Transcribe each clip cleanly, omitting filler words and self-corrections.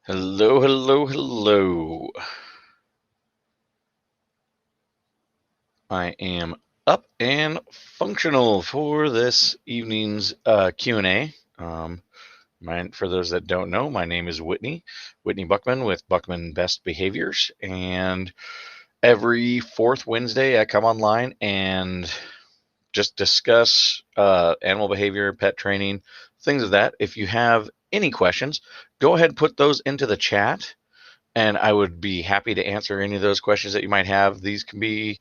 Hello, hello, hello. I am up and functional for this evening's Q&A. For those that don't know, my name is Whitney Buckman with Buckman Best Behaviors. And every fourth Wednesday, I come online and just discuss animal behavior, pet training, things of that. If you have any questions, go ahead and put those into the chat, and I would be happy to answer any of those questions that you might have. These can be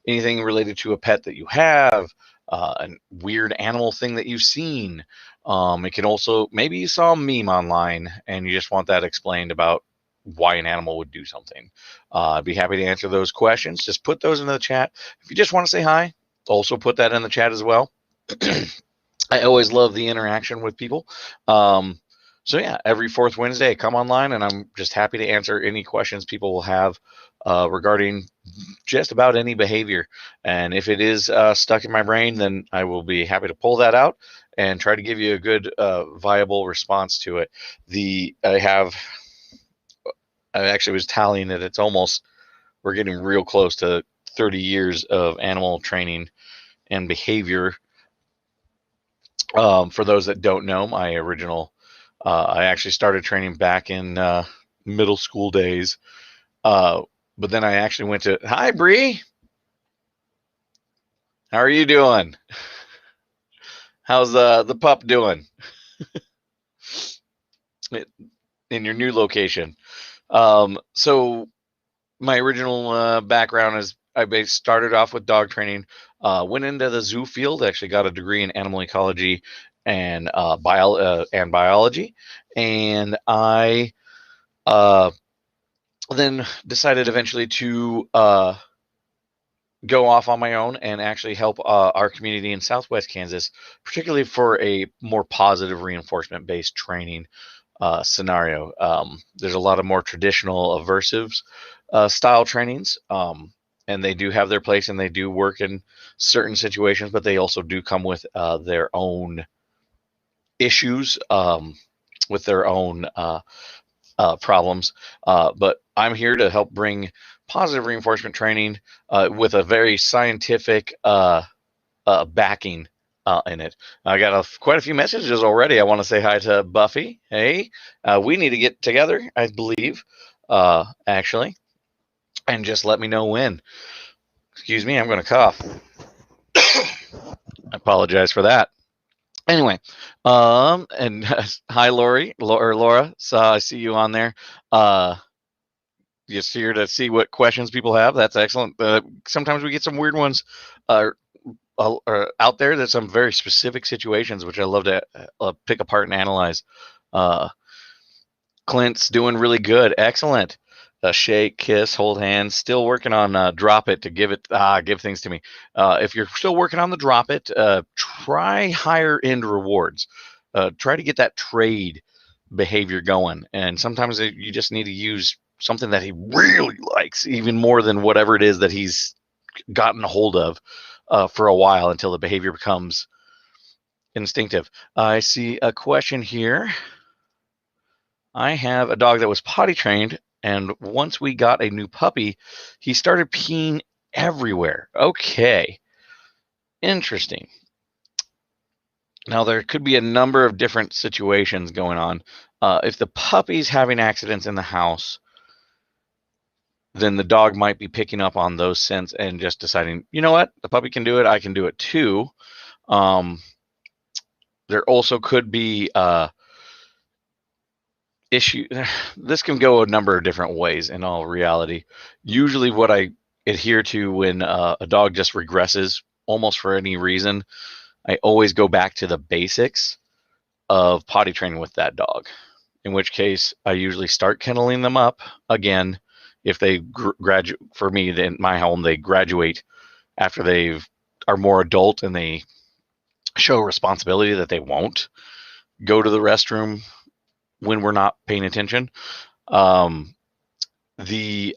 anything related to a pet that you have, a weird animal thing that you've seen. It can also, maybe you saw a meme online and you just want that explained about why an animal would do something. I'd be happy to answer those questions. Just put those into the chat. If you just want to say hi, also put that in the chat as well. I always love the interaction with people. So yeah, every fourth Wednesday, come online, and I'm just happy to answer any questions people will have regarding just about any behavior. And if it is stuck in my brain, then I will be happy to pull that out and try to give you a good, viable response to it. I actually was tallying it. It's almost, we're getting real close to 30 years of animal training and behavior. For those that don't know, I actually started training back in middle school days. But then I actually went to, hi, Bree. How are you doing? How's the pup doing in your new location? So my original background is I started off with dog training, went into the zoo field, actually got a degree in animal ecology and biology, and I uh, then decided eventually to go off on my own and actually help our community in Southwest Kansas, particularly for a more positive reinforcement based training scenario. There's a lot of more traditional aversives style trainings, and they do have their place and they do work in certain situations, but they also do come with their own issues, with their own problems. But I'm here to help bring positive reinforcement training with a very scientific backing in it. I got quite a few messages already. I want to say hi to Buffy. Hey, we need to get together, I believe, actually, and just let me know when. Excuse me, I'm going to cough. I apologize for that. Anyway, and hi, Laura. So I see you on there. Just here to see what questions people have. That's excellent. Sometimes we get some weird ones out there. There's some very specific situations which I love to pick apart and analyze. Uh, Clint's doing really good. Excellent. Shake, kiss, hold hands. Still working on drop it to give things to me. If you're still working on the drop it, try higher end rewards. Try to get that trade behavior going. And sometimes you just need to use something that he really likes, even more than whatever it is that he's gotten a hold of for a while until the behavior becomes instinctive. I see a question here. I have a dog that was potty trained, and once we got a new puppy, he started peeing everywhere. Okay, interesting. Now, there could be a number of different situations going on. If the puppy's having accidents in the house, then the dog might be picking up on those scents and just deciding, you know what, the puppy can do it, I can do it too. There also could be issue. This can go a number of different ways in all reality. Usually what I adhere to when a dog just regresses almost for any reason, I always go back to the basics of potty training with that dog, in which case I usually start kenneling them up again. If they graduate, for me in my home, they graduate after they are more adult and they show responsibility that they won't go to the restroom when we're not paying attention. Um, the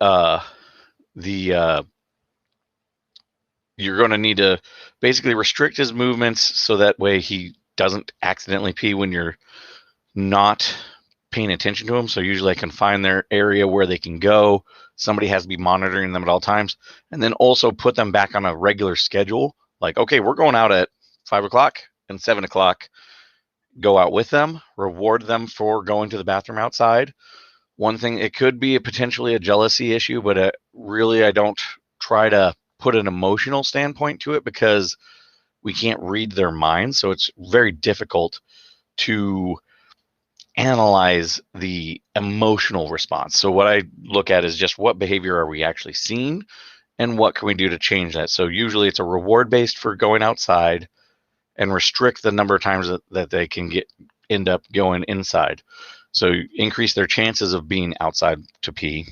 You're going to need to basically restrict his movements so that way he doesn't accidentally pee when you're not paying attention to them. So usually I can find their area where they can go. Somebody has to be monitoring them at all times, and then also put them back on a regular schedule. Like, okay, we're going out at 5 o'clock and 7 o'clock. Go out with them, reward them for going to the bathroom outside. One thing, it could be potentially a jealousy issue, but really I don't try to put an emotional standpoint to it because we can't read their minds. So it's very difficult to analyze the emotional response. So what I look at is just what behavior are we actually seeing and what can we do to change that. So usually it's a reward based for going outside and restrict the number of times that they can end up going inside. So increase their chances of being outside to pee.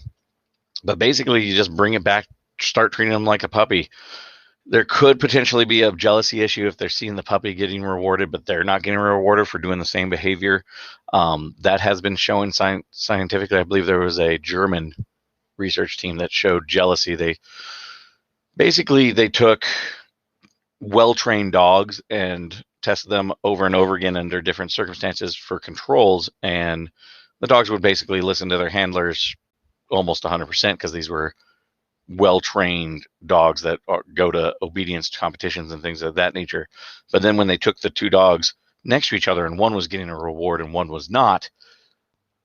But basically you just bring it back, start treating them like a puppy. There could potentially be a jealousy issue if they're seeing the puppy getting rewarded, but they're not getting rewarded for doing the same behavior. That has been shown scientifically. I believe there was a German research team that showed jealousy. They took well-trained dogs and tested them over and over again under different circumstances for controls, and the dogs would basically listen to their handlers almost 100% because these were well-trained dogs that go to obedience competitions and things of that nature. But then when they took the two dogs next to each other and one was getting a reward and one was not,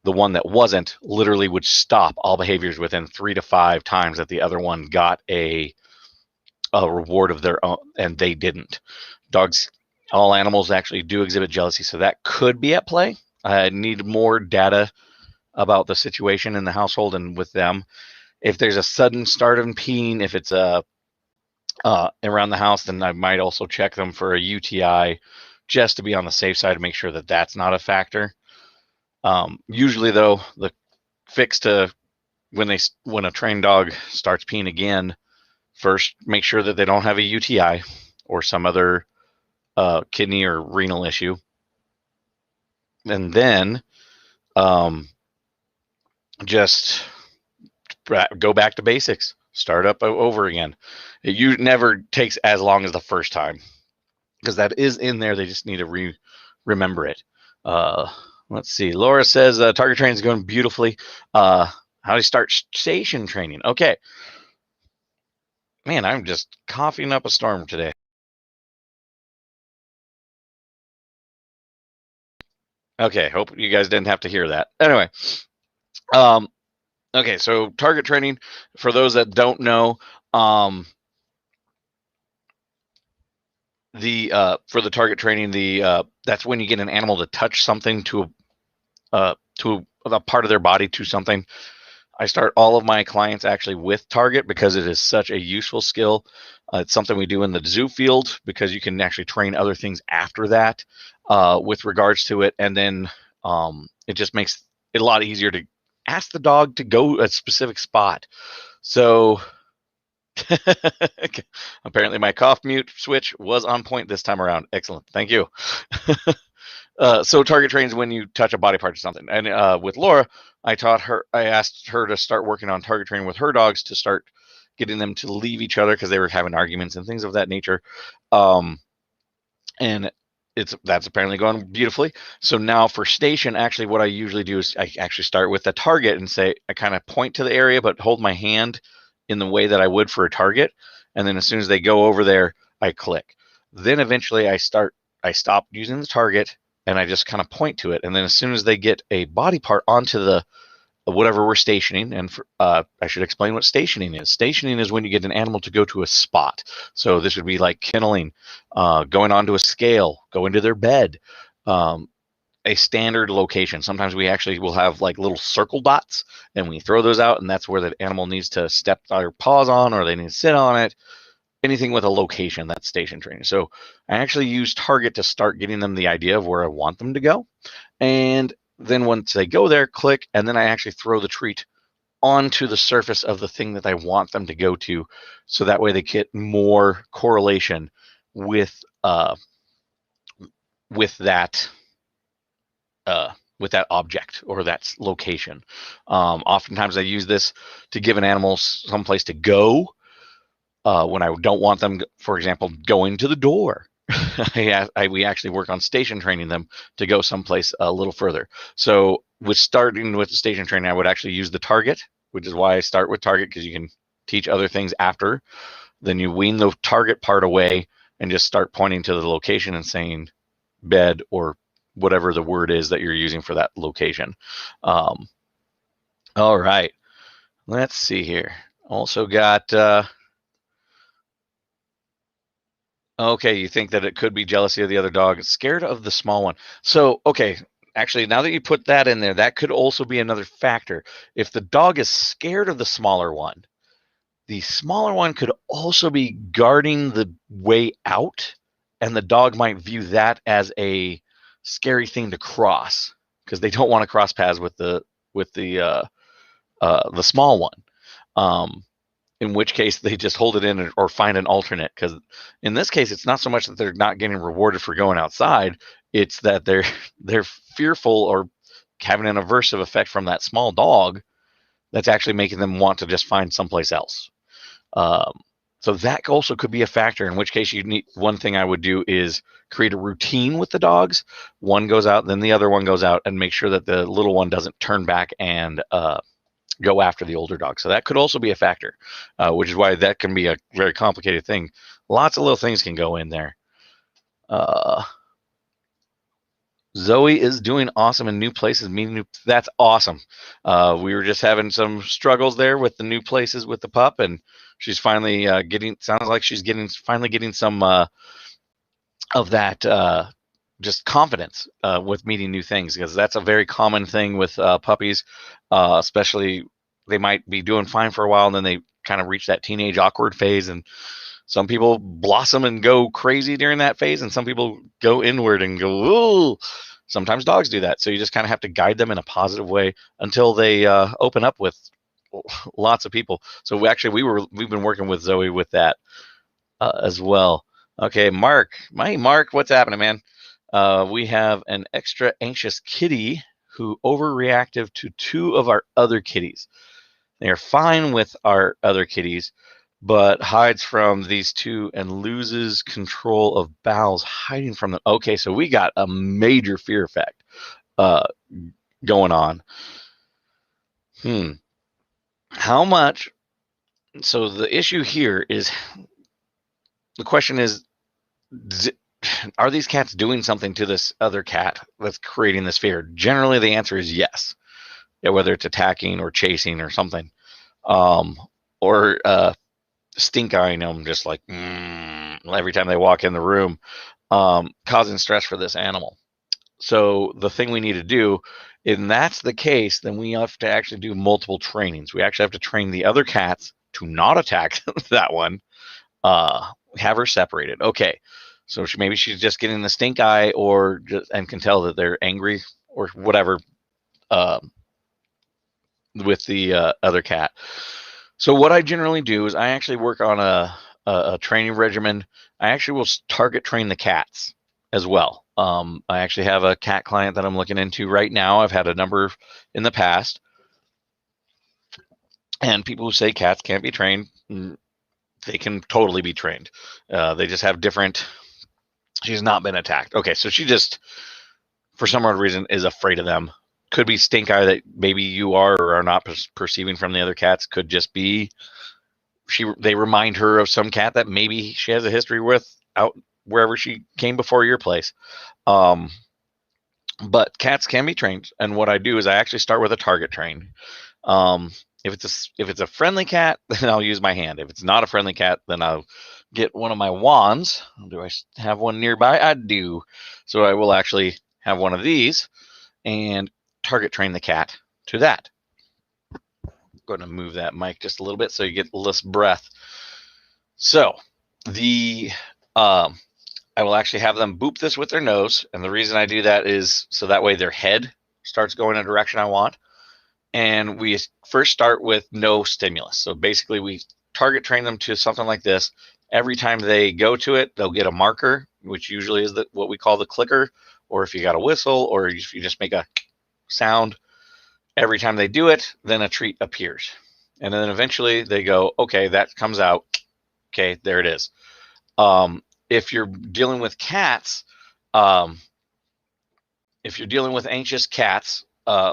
the one that wasn't literally would stop all behaviors within 3 to 5 times that the other one got a reward of their own, and they didn't. Dogs, all animals actually do exhibit jealousy, so that could be at play. I need more data about the situation in the household and with them. If there's a sudden start of peeing, if it's around the house, then I might also check them for a UTI just to be on the safe side to make sure that that's not a factor. Usually, though, the fix to when a trained dog starts peeing again, first make sure that they don't have a UTI or some other kidney or renal issue, and then just go back to basics, start up over again. It never takes as long as the first time because that is in there. They just need to remember it. Let's see. Laura says target training is going beautifully. How do you start station training? Okay. Man, I'm just coughing up a storm today. Okay, hope you guys didn't have to hear that. Anyway, okay, so target training, for those that don't know, for the target training, that's when you get an animal to touch something to a part of their body, to something. I start all of my clients actually with target because it is such a useful skill. It's something we do in the zoo field because you can actually train other things after that with regards to it. And then it just makes it a lot easier to ask the dog to go a specific spot. So apparently my cough mute switch was on point this time around. Excellent. Thank you. So target training is when you touch a body part or something. And with Laura, I asked her to start working on target training with her dogs to start getting them to leave each other because they were having arguments and things of that nature. And that's apparently going beautifully. So now for station, actually what I usually do is I actually start with the target and say, I kind of point to the area, but hold my hand in the way that I would for a target. And then as soon as they go over there, I click. Then eventually I stop using the target and I just kind of point to it. And then as soon as they get a body part onto the whatever we're stationing, and I should explain what stationing is. Stationing is when you get an animal to go to a spot. So this would be like kenneling, going onto a scale, going to their bed, a standard location. Sometimes we actually will have like little circle dots and we throw those out, and that's where the animal needs to step their paws on, or they need to sit on it. Anything with a location, that's station training. So I actually use target to start getting them the idea of where I want them to go. And then once they go there, click, and then I actually throw the treat onto the surface of the thing that I want them to go to. So that way they get more correlation with that object or that location. Oftentimes I use this to give an animal someplace to go. When I don't want them, for example, going to the door, we actually work on station training them to go someplace a little further. So with starting with the station training, I would actually use the target, which is why I start with target, because you can teach other things after. Then you wean the target part away and just start pointing to the location and saying bed or whatever the word is that you're using for that location. All right, let's see here. Also got, okay, you think that it could be jealousy of the other dog, scared of the small one. So, okay, actually, now that you put that in there, that could also be another factor. If the dog is scared of the smaller one could also be guarding the way out, and the dog might view that as a scary thing to cross because they don't want to cross paths with the small one. In which case they just hold it in or find an alternate, because in this case it's not so much that they're not getting rewarded for going outside, it's that they're fearful or having an aversive effect from that small dog that's actually making them want to just find someplace else. So that also could be a factor, in which case you need, one thing I would do is create a routine with the dogs. One goes out, then the other one goes out, and make sure that the little one doesn't turn back and go after the older dog. So that could also be a factor, which is why that can be a very complicated thing. Lots of little things can go in there. Zoe is doing awesome in new places, meeting new. That's awesome. We were just having some struggles there with the new places with the pup, and she's finally getting. Sounds like she's finally getting some of that just confidence with meeting new things, because that's a very common thing with puppies, especially they might be doing fine for a while and then they kind of reach that teenage awkward phase, and some people blossom and go crazy during that phase, and some people go inward and go, ooh. Sometimes dogs do that, so you just kind of have to guide them in a positive way until they open up with lots of people. So we've been working with Zoe with that as well. Okay, Mark, what's happening, man? We have an extra anxious kitty who overreactive to two of our other kitties. They are fine with our other kitties, but hides from these two and loses control of bowels, hiding from them. Okay, so we got a major fear effect going on. How much? So the issue here is, the question is, are these cats doing something to this other cat that's creating this fear? Generally, the answer is yes. Yeah, whether it's attacking or chasing or something, or stink eyeing them, just like every time they walk in the room, causing stress for this animal. So the thing we need to do, and that's the case, then we have to actually do multiple trainings. We actually have to train the other cats to not attack that one, have her separated. Okay, so maybe she's just getting the stink eye, or and can tell that they're angry or whatever with the other cat. So what I generally do is I actually work on a training regimen. I actually will target train the cats as well. I actually have a cat client that I'm looking into right now. I've had a number in the past, and people who say cats can't be trained, they can totally be trained. They just have different. She's not been attacked. Okay, so she just, for some odd reason, is afraid of them. Could be stink eye that maybe you are or are not perceiving from the other cats. Could just be they remind her of some cat that maybe she has a history with out wherever she came before your place. But cats can be trained, and what I do is I actually start with a target train. If it's a friendly cat, then I'll use my hand. If it's not a friendly cat, then I'll get one of my wands. Do I have one nearby? I do. So I will actually have one of these and target train the cat to that. I'm going to move that mic just a little bit so you get less breath. So I will actually have them boop this with their nose, and the reason I do that is so that way their head starts going in a direction I want. And we first start with no stimulus. So basically we target train them to something like this. Every time they go to it, they'll get a marker, which usually is what we call the clicker, or if you got a whistle, or if you just make a sound. Every time they do it, then a treat appears. And then eventually they go, okay, that comes out. Okay, there it is. If you're dealing with cats, if you're dealing with anxious cats,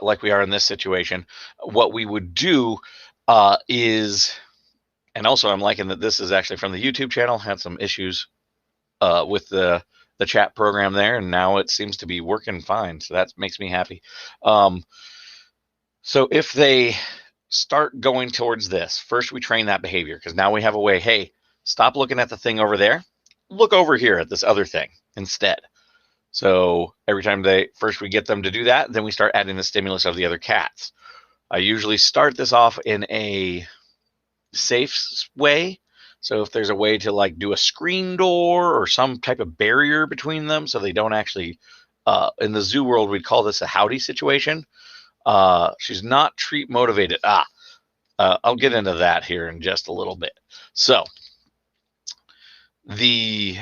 like we are in this situation, what we would do is, and also I'm liking that this is actually from the YouTube channel, had some issues with the chat program there, and now it seems to be working fine. So that makes me happy. So if they start going towards this, first we train that behavior, because now we have a way, hey, stop looking at the thing over there, look over here at this other thing instead. So every time we get them to do that, then we start adding the stimulus of the other cats. I usually start this off in a safe way. So if there's a way to like do a screen door or some type of barrier between them so they don't actually, in the zoo world, we'd call this a howdy situation. She's not treat motivated. I'll get into that here in just a little bit. So the,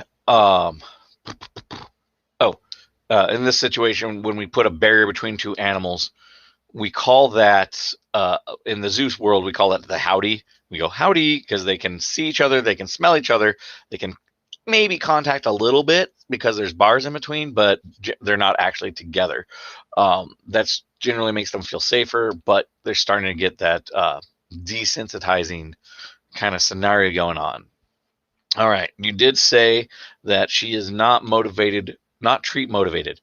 in this situation, when we put a barrier between two animals, we call that, in the Zeus world, we call that the howdy. We go howdy because they can see each other, they can smell each other, they can maybe contact a little bit because there's bars in between, but they're not actually together. That's generally makes them feel safer, but they're starting to get that desensitizing kind of scenario going on. All right, you did say that she is not motivated, not treat motivated.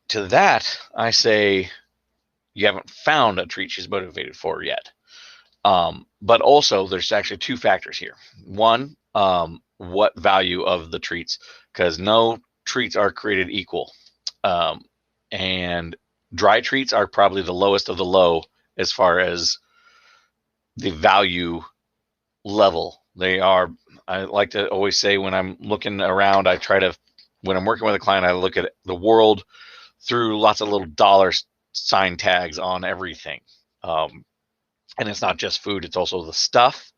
To that, I say you haven't found a treat she's motivated for yet. But also, there's actually two factors here. One, what value of the treats, because no treats are created equal. And dry treats are probably the lowest of the low as far as the value level. They are, I like to always say when I'm looking around, when I'm working with a client, I look at the world through lots of little dollar sign tags on everything. And it's not just food, it's also the stuff.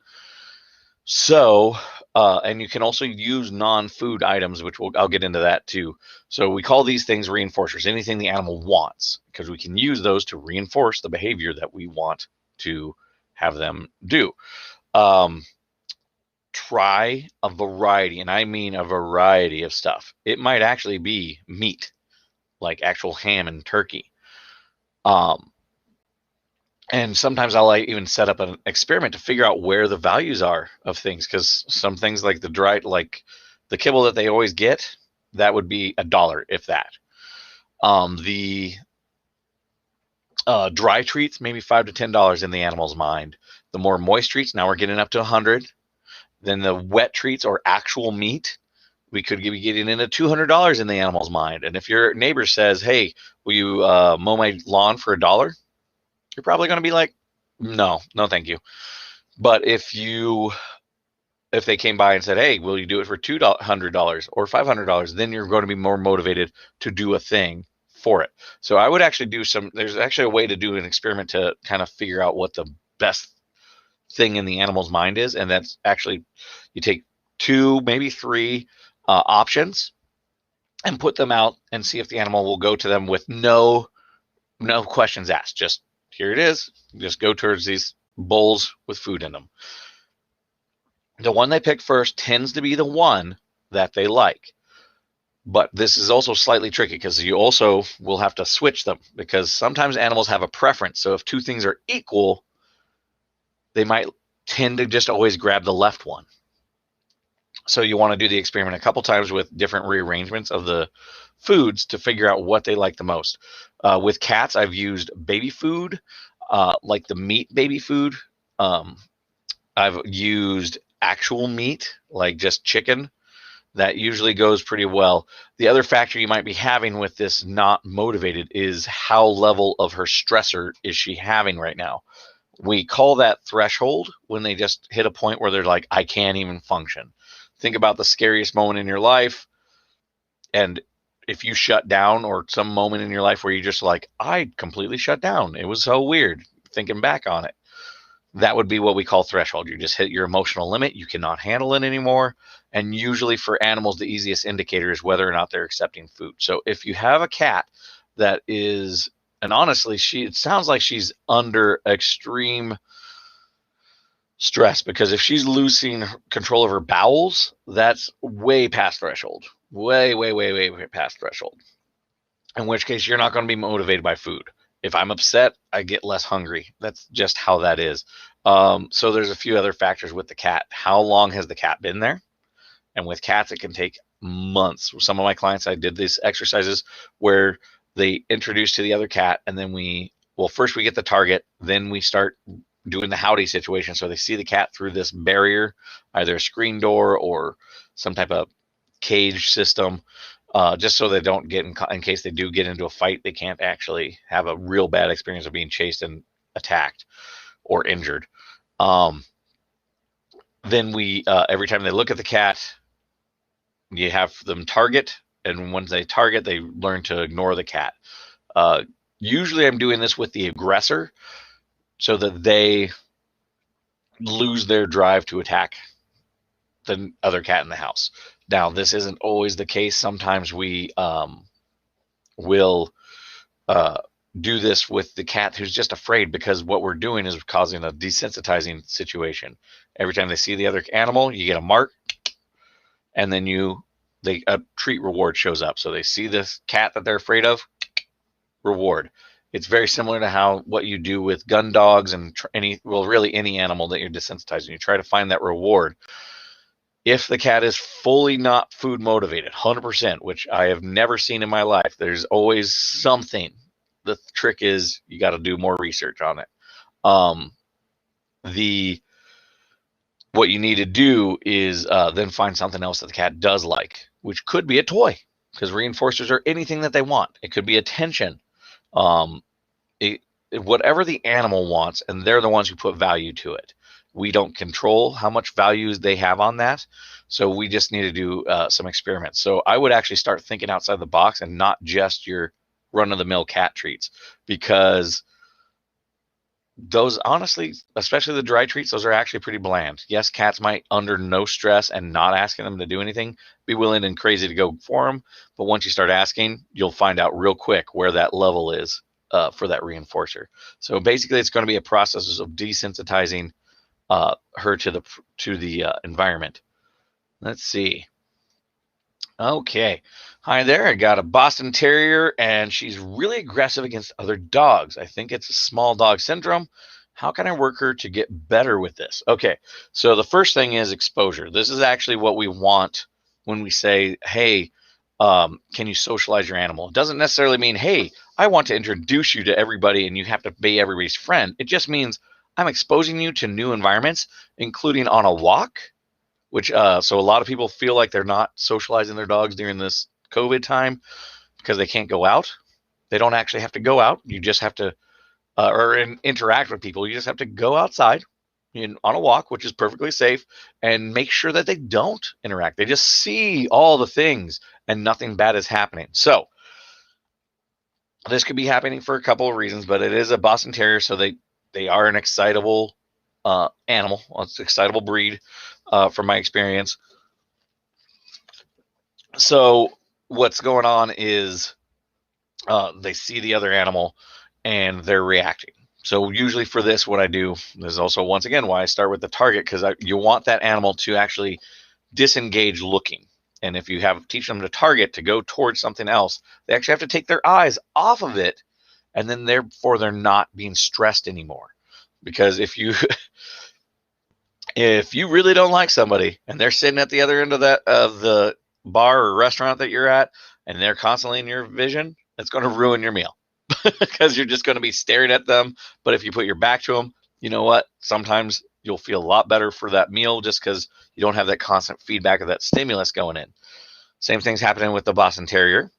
So, and you can also use non-food items, which I'll get into that too. So we call these things reinforcers, anything the animal wants, because we can use those to reinforce the behavior that we want to have them do. Try a variety, and I mean a variety of stuff. It might actually be meat, like actual ham and turkey. And sometimes I'll even set up an experiment to figure out where the values are of things, because some things like like the kibble that they always get, that would be $1, if that. The dry treats, maybe $5 to $10 in the animal's mind. The more moist treats, now we're getting up to 100. Then the wet treats or actual meat, we could be getting into $200 in the animal's mind. And if your neighbor says, hey, will you mow my lawn for $1? You're probably going to be like, no, thank you. But if they came by and said, hey, will you do it for $200 or $500, then you're going to be more motivated to do a thing for it. So I would actually there's actually a way to do an experiment to kind of figure out what the best thing in the animal's mind is. And that's actually, you take 2, maybe 3 options and put them out and see if the animal will go to them with no questions asked. Just, here it is. Just go towards these bowls with food in them. The one they pick first tends to be the one that they like. But this is also slightly tricky because you also will have to switch them, because sometimes animals have a preference. So if 2 things are equal, they might tend to just always grab the left one. So you want to do the experiment a couple times with different rearrangements of the foods to figure out what they like the most. With cats, I've used baby food, like the meat baby food. I've used actual meat, like just chicken. That usually goes pretty well. The other factor you might be having with this not motivated is how level of her stressor is she having right now. We call that threshold when they just hit a point where they're like, I can't even function. Think about the scariest moment in your life. And if you shut down, or some moment in your life where you just like, I completely shut down. It was so weird thinking back on it. That would be what we call threshold. You just hit your emotional limit. You cannot handle it anymore. And usually for animals, the easiest indicator is whether or not they're accepting food. So if you have a cat that is, and honestly, it sounds like she's under extreme stress, because if she's losing control of her bowels, that's way past threshold. Way past threshold. in which case you're not going to be motivated by food. If I'm upset, I get less hungry. That's just how that is. So there's a few other factors with the cat. How long has the cat been there? And with cats, it can take months. Some of my clients, I did these exercises where they introduce to the other cat, and then first we get the target, then we start doing the howdy situation. So they see the cat through this barrier, either a screen door or some type of cage system, just so they don't get in case they do get into a fight, they can't actually have a real bad experience of being chased and attacked or injured. Then we every time they look at the cat, you have them target, and once they target, they learn to ignore the cat. Usually I'm doing this with the aggressor so that they lose their drive to attack the other cat in the house. Now, this isn't always the case. Sometimes we will do this with the cat who's just afraid, because what we're doing is causing a desensitizing situation. Every time they see the other animal, you get a mark, and then a treat reward shows up. So they see this cat that they're afraid of, reward. It's very similar to what you do with gun dogs and really any animal that you're desensitizing. You try to find that reward. If the cat is fully not food motivated, 100%, which I have never seen in my life, there's always something. The trick is you got to do more research on it. What you need to do is then find something else that the cat does like, which could be a toy, because reinforcers are anything that they want. It could be attention, whatever the animal wants, and they're the ones who put value to it. We don't control how much value they have on that, so we just need to do some experiments. So I would actually start thinking outside the box and not just your run-of-the-mill cat treats, because those, honestly, especially the dry treats, those are actually pretty bland. Yes, cats might, under no stress and not asking them to do anything, be willing and crazy to go for them. But once you start asking, you'll find out real quick where that level is for that reinforcer. So basically, it's going to be a process of desensitizing her to the environment. Let's see. Okay. Hi there. I got a Boston Terrier, and she's really aggressive against other dogs. I think it's a small dog syndrome. How can I work her to get better with this? Okay. So the first thing is exposure. This is actually what we want when we say, hey, can you socialize your animal? It doesn't necessarily mean, hey, I want to introduce you to everybody and you have to be everybody's friend. It just means I'm exposing you to new environments, including on a walk, which so a lot of people feel like they're not socializing their dogs during this COVID time because they can't go out. They don't actually have to go out. You just have to interact with people. You just have to go outside on a walk, which is perfectly safe, and make sure that they don't interact. They just see all the things and nothing bad is happening. So this could be happening for a couple of reasons, but it is a Boston Terrier, so they are an excitable animal. Well, it's an excitable breed from my experience. So what's going on is they see the other animal and they're reacting. So usually for this, what I do is also, once again, why I start with the target, because you want that animal to actually disengage looking. And if you teach them to target, to go towards something else, they actually have to take their eyes off of it, and then therefore they're not being stressed anymore. Because if you really don't like somebody and they're sitting at the other end of the bar or restaurant that you're at, and they're constantly in your vision, it's going to ruin your meal because you're just going to be staring at them. But if you put your back to them, you know what? Sometimes you'll feel a lot better for that meal just because you don't have that constant feedback of that stimulus going in. Same thing's happening with the Boston Terrier.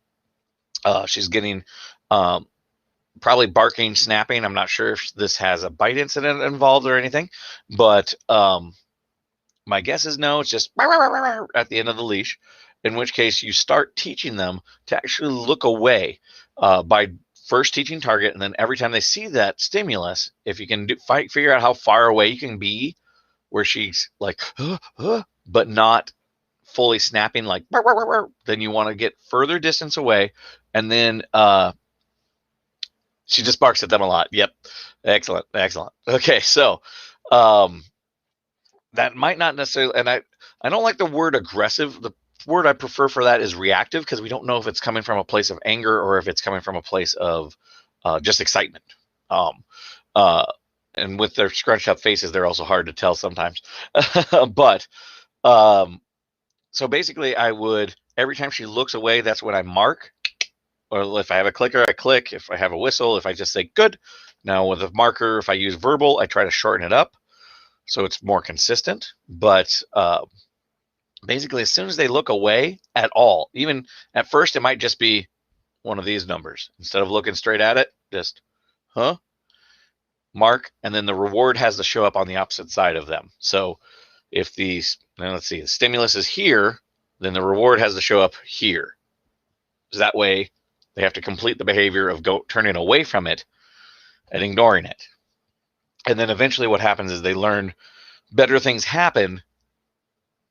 She's getting probably barking, snapping. I'm not sure if this has a bite incident involved or anything, but my guess is no, it's just at the end of the leash, in which case you start teaching them to actually look away by first teaching target, and then every time they see that stimulus, if you can figure out how far away you can be where she's like, but not fully snapping like, then you want to get further distance away, and then she just barks at them a lot. Yep. Excellent. Okay, so that might not necessarily, and I don't like the word aggressive. word I prefer for that is reactive, because we don't know if it's coming from a place of anger or if it's coming from a place of just excitement. Um, uh, and with their scrunched up faces, they're also hard to tell sometimes. But so basically, I would, every time she looks away, that's when I mark. Or if I have a clicker, I click. If I have a whistle, if I just say good. Now with a marker, if I use verbal, I try to shorten it up so it's more consistent. But basically, as soon as they look away at all, even at first, it might just be one of these numbers. Instead of looking straight at it, just, huh? Mark, and then the reward has to show up on the opposite side of them. So if the, now let's see, the stimulus is here, then the reward has to show up here. So that way, they have to complete the behavior of turning away from it and ignoring it. And then eventually what happens is they learn better things happen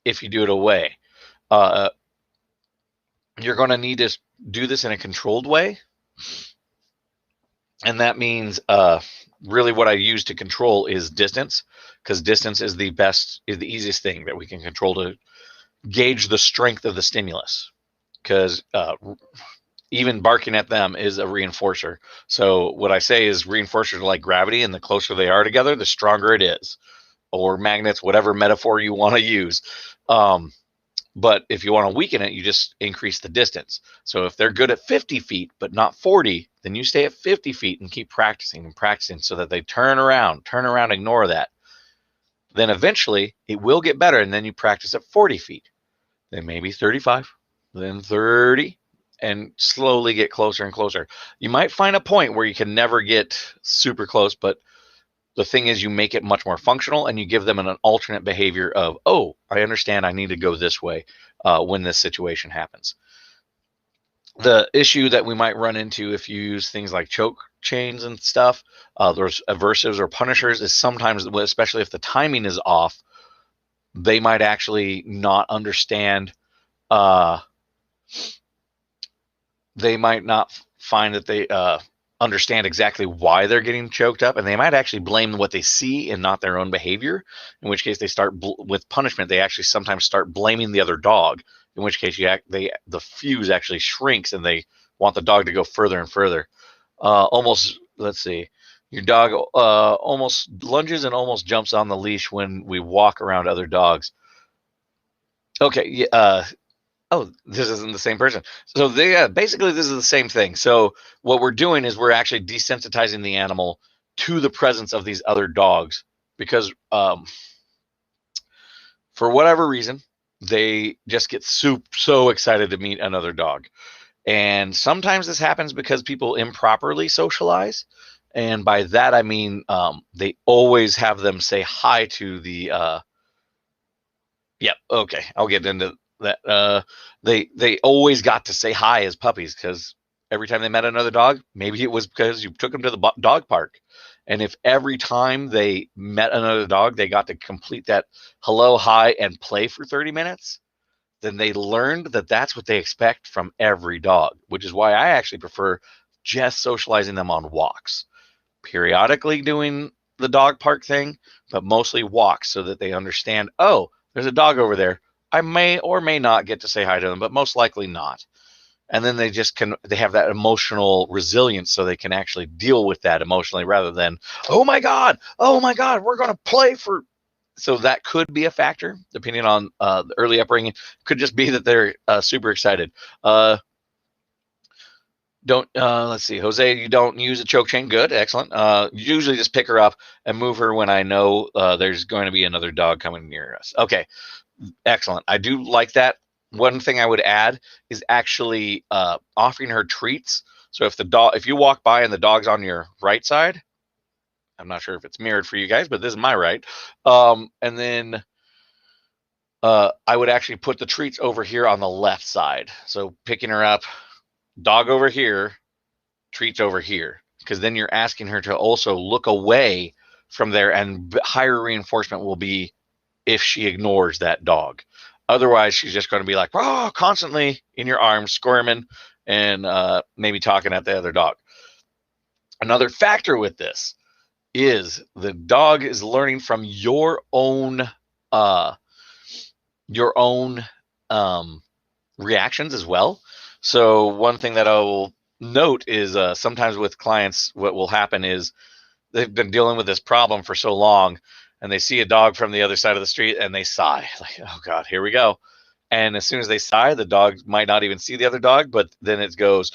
if you do it away. You're going to need to do this in a controlled way. And that means really what I use to control is distance, because distance is the easiest thing that we can control to gauge the strength of the stimulus, because even barking at them is a reinforcer. So what I say is reinforcers are like gravity, and the closer they are together, the stronger it is, or magnets, whatever metaphor you want to use. But if you want to weaken it, you just increase the distance. So if they're good at 50 feet, but not 40, then you stay at 50 feet and keep practicing and practicing so that they turn around, ignore that. Then eventually it will get better. And then you practice at 40 feet, then maybe 35, then 30, and slowly get closer and closer. You might find a point where you can never get super close, but the thing is, you make it much more functional, and you give them an alternate behavior of, oh, I understand I need to go this way when this situation happens. The issue that we might run into if you use things like choke chains and stuff, there's aversives or punishers, is sometimes, especially if the timing is off, they might actually not understand. They might not find that they understand exactly why they're getting choked up, and they might actually blame what they see and not their own behavior, in which case they start with punishment. They actually sometimes start blaming the other dog, in which case the fuse actually shrinks and they want the dog to go further and further. Almost, let's see, your dog almost lunges and almost jumps on the leash when we walk around other dogs. Okay, oh, this isn't the same person. So basically this is the same thing. So what we're doing is we're actually desensitizing the animal to the presence of these other dogs, because for whatever reason, they just get so excited to meet another dog. And sometimes this happens because people improperly socialize. And by that, I mean, they always have them say hi to the, okay, I'll get into that. They always got to say hi as puppies, because every time they met another dog, maybe it was because you took them to the dog park. And if every time they met another dog, they got to complete that hello, hi, and play for 30 minutes, then they learned that that's what they expect from every dog, which is why I actually prefer just socializing them on walks, periodically doing the dog park thing, but mostly walks, so that they understand, oh, there's a dog over there. I may or may not get to say hi to them, but most likely not. And then they have that emotional resilience, so they can actually deal with that emotionally, rather than, oh my God, we're going to play for. So that could be a factor, depending on the early upbringing. Could just be that they're super excited. Let's see, Jose, you don't use a choke chain. Good, excellent. Usually just pick her up and move her when I know there's going to be another dog coming near us. Okay, excellent. I do like that. One thing I would add is actually offering her treats. So if you walk by and the dog's on your right side, I'm not sure if it's mirrored for you guys, but this is my right. And then I would actually put the treats over here on the left side. So picking her up, dog over here, treats over here, because then you're asking her to also look away from there, and higher reinforcement will be if she ignores that dog. Otherwise, she's just going to be like, oh, constantly in your arms, squirming, and maybe talking at the other dog. Another factor with this is the dog is learning from your own reactions as well. So one thing that I will note is sometimes with clients, what will happen is they've been dealing with this problem for so long, and they see a dog from the other side of the street and they sigh, like, oh God, here we go. And as soon as they sigh, the dog might not even see the other dog, but then it goes,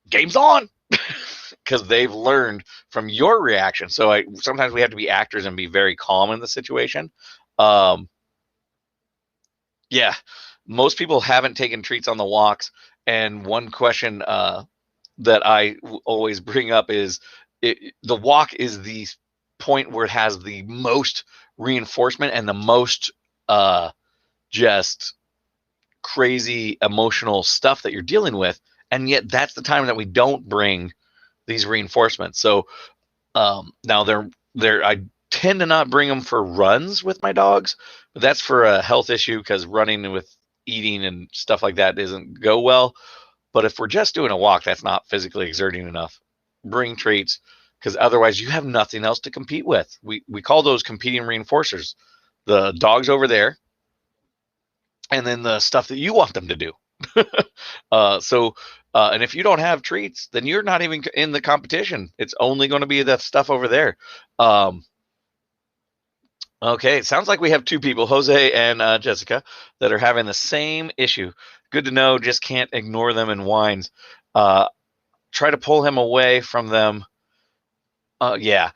game's on, because they've learned from your reaction. So sometimes we have to be actors and be very calm in the situation. Yeah, most people haven't taken treats on the walks. And one question that I always bring up is the walk is the point where it has the most reinforcement and the most just crazy emotional stuff that you're dealing with. And yet that's the time that we don't bring these reinforcements. So now I tend to not bring them for runs with my dogs, but that's for a health issue because running with eating and stuff like that doesn't go well. But if we're just doing a walk, that's not physically exerting enough. Bring treats, because otherwise you have nothing else to compete with. We call those competing reinforcers. The dogs over there, and then the stuff that you want them to do. And if you don't have treats, then you're not even in the competition. It's only going to be that stuff over there. Okay, it sounds like we have two people, Jose and Jessica, that are having the same issue. Good to know, just can't ignore them in whines. Try to pull him away from them. Yeah,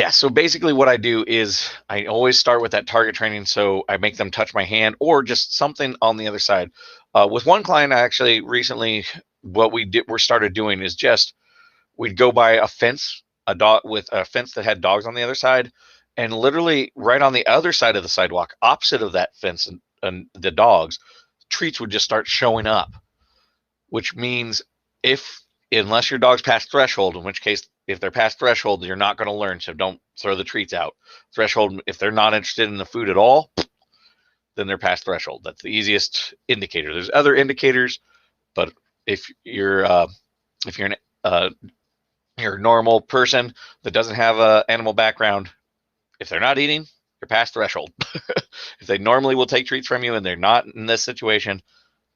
so basically what I do is I always start with that target training, so I make them touch my hand or just something on the other side. With one client, I actually recently, what we started doing is just, we'd go by a fence, with a fence that had dogs on the other side, and literally right on the other side of the sidewalk, opposite of that fence and the dogs, treats would just start showing up, which means unless your dog's past threshold, in which case, if they're past threshold, you're not going to learn, so don't throw the treats out. Threshold, if they're not interested in the food at all, then they're past threshold. That's the easiest indicator. There's other indicators, but if you're a normal person that doesn't have an animal background, if they're not eating, you're past threshold. If they normally will take treats from you and they're not in this situation,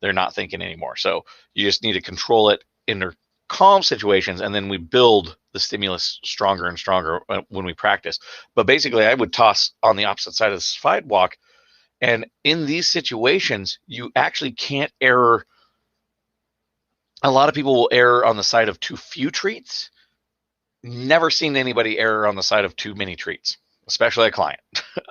they're not thinking anymore. So you just need to control it in their calm situations, and then we build the stimulus stronger and stronger when we practice. But basically, I would toss on the opposite side of the sidewalk, and in these situations, you actually can't err. A lot of people will err on the side of too few treats. Never seen anybody err on the side of too many treats, especially a client.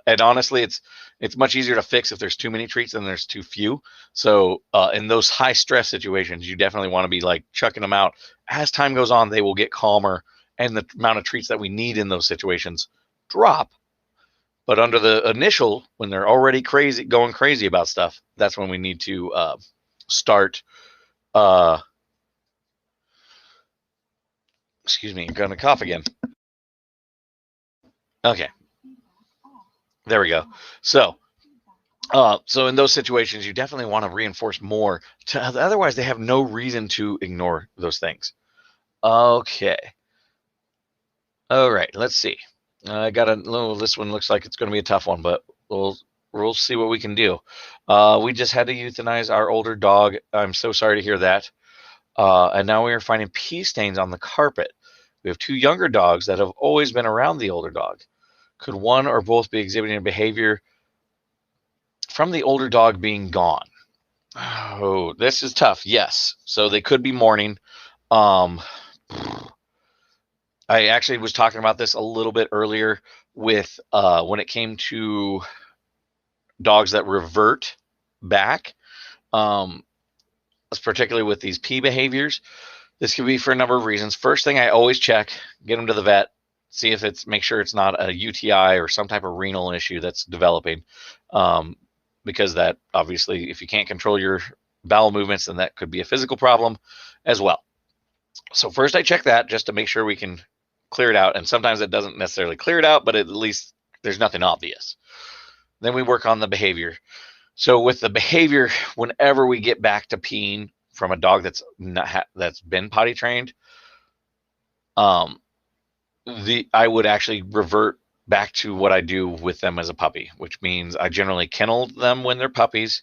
And honestly, it's much easier to fix if there's too many treats than there's too few. So in those high stress situations, you definitely want to be like chucking them out. As time goes on, they will get calmer, and the amount of treats that we need in those situations drop. But under the initial, when they're already going crazy about stuff, that's when we need to start. Excuse me, I'm gonna cough again. Okay, there we go. So in those situations, you definitely want to reinforce more. Otherwise, they have no reason to ignore those things. Okay. All right. Let's see. I got this one looks like it's going to be a tough one, but we'll see what we can do. We just had to euthanize our older dog. I'm so sorry to hear that. And now we are finding pee stains on the carpet. We have two younger dogs that have always been around the older dog. Could one or both be exhibiting a behavior from the older dog being gone? Oh, this is tough. Yes. So they could be mourning. I actually was talking about this a little bit earlier with when it came to dogs that revert back, particularly with these pee behaviors. This could be for a number of reasons. First thing, I always check, get them to the vet, see if make sure it's not a UTI or some type of renal issue that's developing. Because that obviously, if you can't control your bowel movements, then that could be a physical problem as well. So first I check that just to make sure we can clear it out. And sometimes it doesn't necessarily clear it out, but at least there's nothing obvious. Then we work on the behavior. So with the behavior, whenever we get back to peeing from a dog that's been potty trained, I would actually revert back to what I do with them as a puppy, which means I generally kennel them when they're puppies.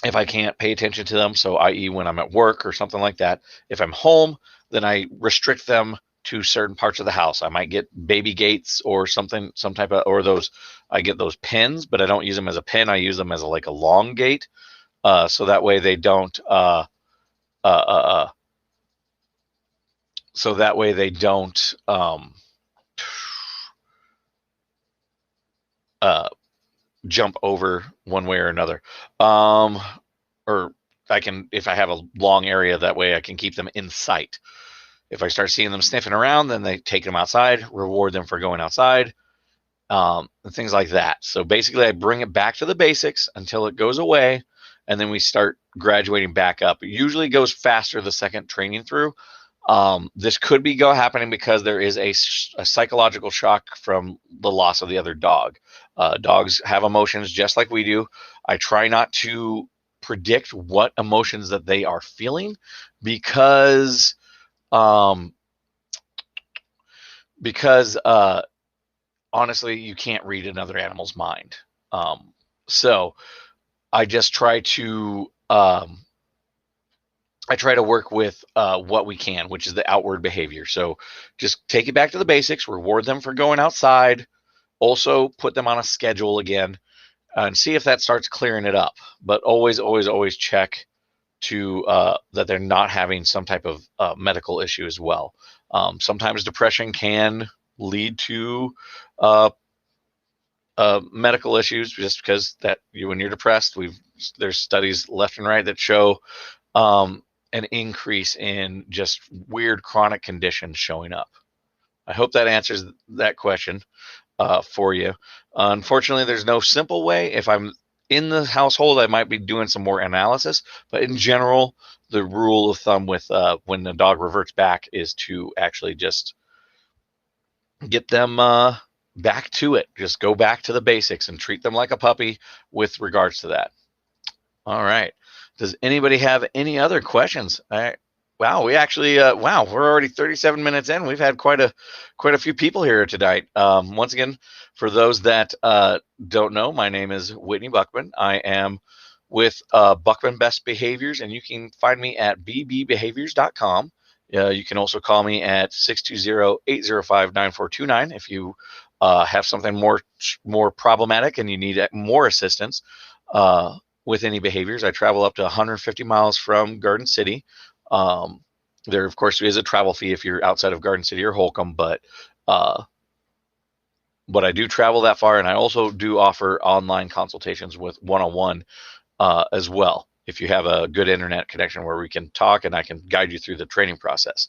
if I can't pay attention to them. So, i.e., when I'm at work or something like that. If I'm home, then I restrict them to certain parts of the house. I might get baby gates or something, some type of, or those, I get those pins, but I don't use them as a pin. I use them as like a long gate. So that way they don't, uh, uh, so that way they don't, jump over one way or another. Or I can, if I have a long area, that way I can keep them in sight. If I start seeing them sniffing around, then they take them outside, reward them for going outside, and things like that. So basically, I bring it back to the basics until it goes away, and then we start graduating back up. It usually goes faster the second training through. This could be happening because there is a psychological shock from the loss of the other dog. Dogs have emotions just like we do. I try not to predict what emotions that they are feeling because um, because honestly, you can't read another animal's mind. So I just try to work with what we can, which is the outward behavior. So just take it back to the basics, reward them for going outside, also put them on a schedule again, and see if that starts clearing it up. But always, always, always check to that they're not having some type of medical issue as well. Sometimes depression can lead to uh, medical issues, just because that when you're depressed, there's studies left and right that show an increase in just weird chronic conditions showing up. I hope that answers that question for you. Unfortunately, there's no simple way. If I'm in the household, I might be doing some more analysis, but in general, the rule of thumb with when the dog reverts back is to actually just get them back to it. Just go back to the basics and treat them like a puppy with regards to that. All right. Does anybody have any other questions? Wow, we actually wow, we're already 37 minutes in. We've had quite a few people here tonight. Once again, for those that don't know, my name is Whitney Buckman. I am with Buckman Best Behaviors, and you can find me at bbbehaviors.com. You can also call me at 620-805-9429 if you have something more problematic and you need more assistance with any behaviors. I travel up to 150 miles from Garden City. There, of course, is a travel fee if you're outside of Garden City or Holcomb, but I do travel that far, and I also do offer online consultations with one-on-one as well. If you have a good internet connection where we can talk and I can guide you through the training process.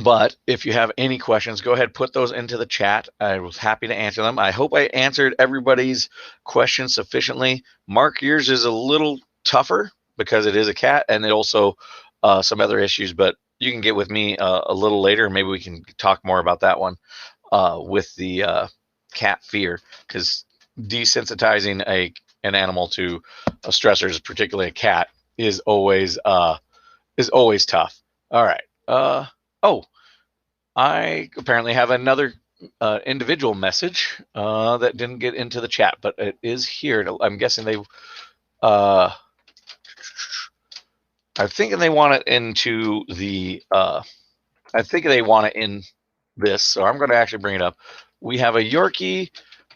But if you have any questions, go ahead, put those into the chat. I was happy to answer them. I hope I answered everybody's questions sufficiently. Mark, yours is a little tougher because it is a cat, and it also some other issues, but you can get with me a little later. Maybe we can talk more about that one with the cat fear, because desensitizing an animal to stressors, particularly a cat, is always tough. All right. Oh, I apparently have another individual message that didn't get into the chat, but it is here. I'm guessing they, I'm thinking they want it into the, I think they want it in this, so I'm going to actually bring it up. We have a Yorkie,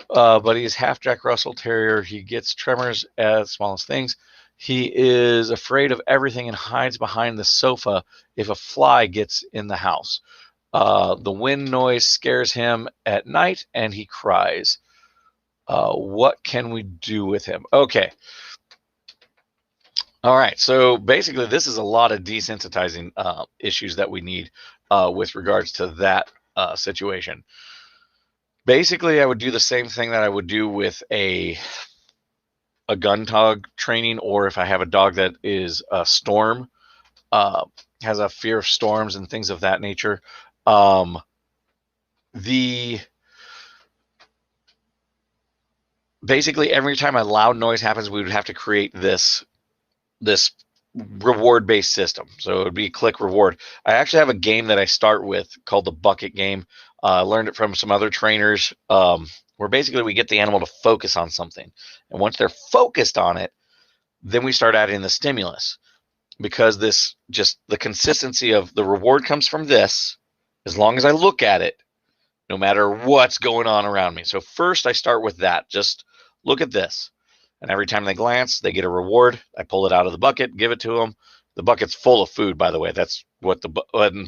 but he's half Jack Russell Terrier. He gets tremors at the smallest things. He is afraid of everything and hides behind the sofa if a fly gets in the house. The wind noise scares him at night and he cries. What can we do with him? Okay. All right. So basically, this is a lot of desensitizing issues that we need with regards to that situation. Basically, I would do the same thing that I would do with a gun dog training, or if I have a dog that is a storm, has a fear of storms and things of that nature. Basically every time a loud noise happens, we would have to create this reward-based system. So it would be click reward. I actually have a game that I start with called the bucket game. I learned it from some other trainers, where basically we get the animal to focus on something, and once they're focused on it, Then we start adding the stimulus, because this, just the consistency of the reward comes from this, as long as I look at it, no matter what's going on around me. So first I start with that. Just look at this. And every time they glance, they get a reward. I pull it out of the bucket, give it to them. The bucket's full of food, by the way. That's what the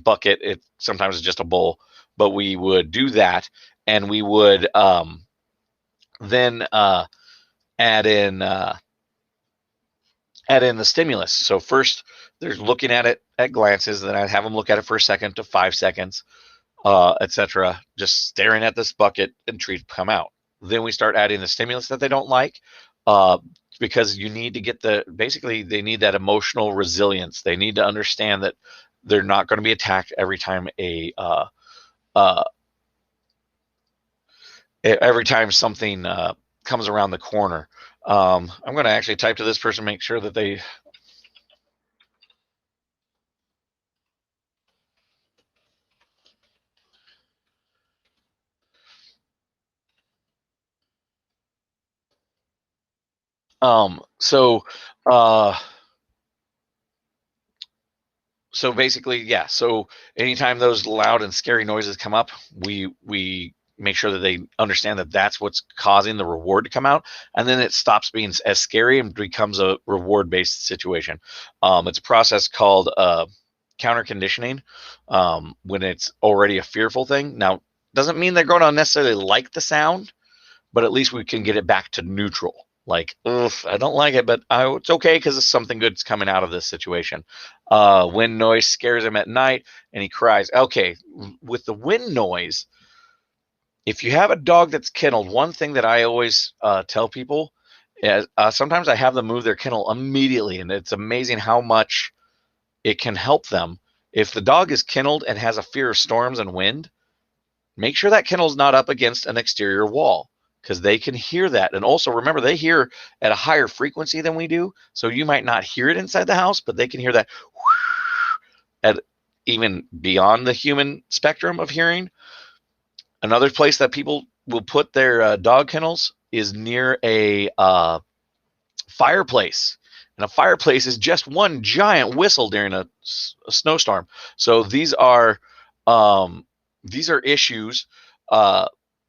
bucket, it sometimes is just a bowl. But we would do that, and we would then add in the stimulus. So first they're looking at it at glances, then I'd have them look at it for a second to 5 seconds, etc., just staring at this bucket, and treats come out. Then we start adding the stimulus that they don't like, because you need to get basically they need that emotional resilience. They need to understand that they're not going to be attacked every time something comes around the corner. I'm going to actually type to this person, make sure that they. So, uh, so basically, yeah. So anytime those loud and scary noises come up, we make sure that they understand that that's what's causing the reward to come out, and then it stops being as scary and becomes a reward-based situation. It's a process called counter conditioning, when it's already a fearful thing. Now, doesn't mean they're going to necessarily like the sound, but at least we can get it back to neutral. Like, ugh, I don't like it, but it's okay because it's something good's coming out of this situation. Wind noise scares him at night, and he cries. Okay, with the wind noise, if you have a dog that's kenneled, one thing that I always tell people is sometimes I have them move their kennel immediately, and it's amazing how much it can help them. If the dog is kenneled and has a fear of storms and wind, make sure that kennel's not up against an exterior wall, because they can hear that. And also remember, they hear at a higher frequency than we do. So you might not hear it inside the house, but they can hear that at even beyond the human spectrum of hearing. Another place that people will put their dog kennels is near a fireplace. And a fireplace is just one giant whistle during a snowstorm. So these are issues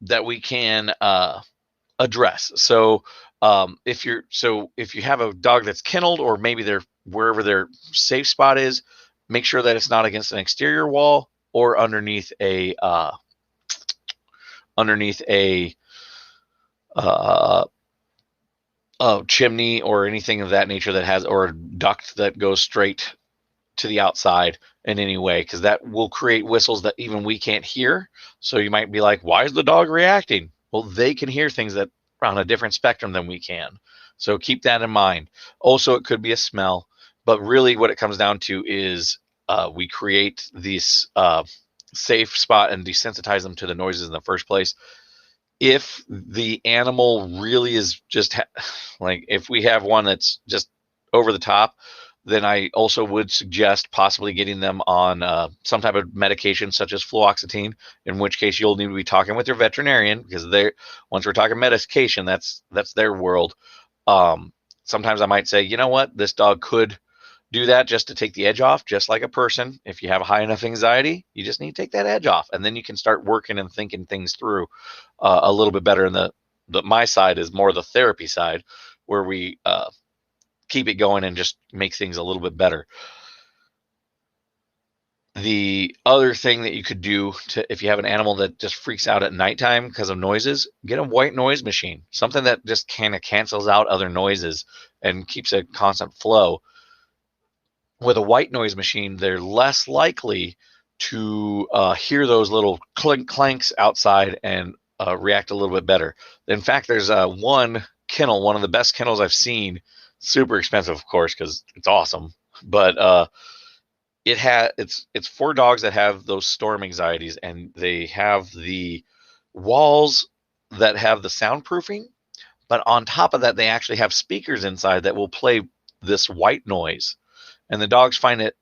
that we can address. So if you have a dog that's kenneled, or maybe they're wherever their safe spot is, make sure that it's not against an exterior wall or underneath a chimney or anything of that nature that has, or a duct that goes straight to the outside in any way, because that will create whistles that even we can't hear. So you might be like, why is the dog reacting? Well, they can hear things that are on a different spectrum than we can. So keep that in mind. Also, it could be a smell, but really what it comes down to is we create this safe spot and desensitize them to the noises in the first place. If the animal really is just like, if we have one that's just over the top, then I also would suggest possibly getting them on some type of medication such as fluoxetine, in which case you'll need to be talking with your veterinarian, because once we're talking medication, that's their world. Sometimes I might say, you know what, this dog could do that just to take the edge off, just like a person. If you have high enough anxiety, you just need to take that edge off, and then you can start working and thinking things through a little bit better. And my side is more the therapy side, where we keep it going and just make things a little bit better. The other thing that you could do if you have an animal that just freaks out at nighttime because of noises, get a white noise machine, something that just kind of cancels out other noises and keeps a constant flow. With a white noise machine, they're less likely to hear those little clanks outside and react a little bit better. In fact, there's one kennel, one of the best kennels I've seen, super expensive, of course, because it's awesome, but it's for dogs that have those storm anxieties, and they have the walls that have the soundproofing, but on top of that, they actually have speakers inside that will play this white noise, and the dogs find it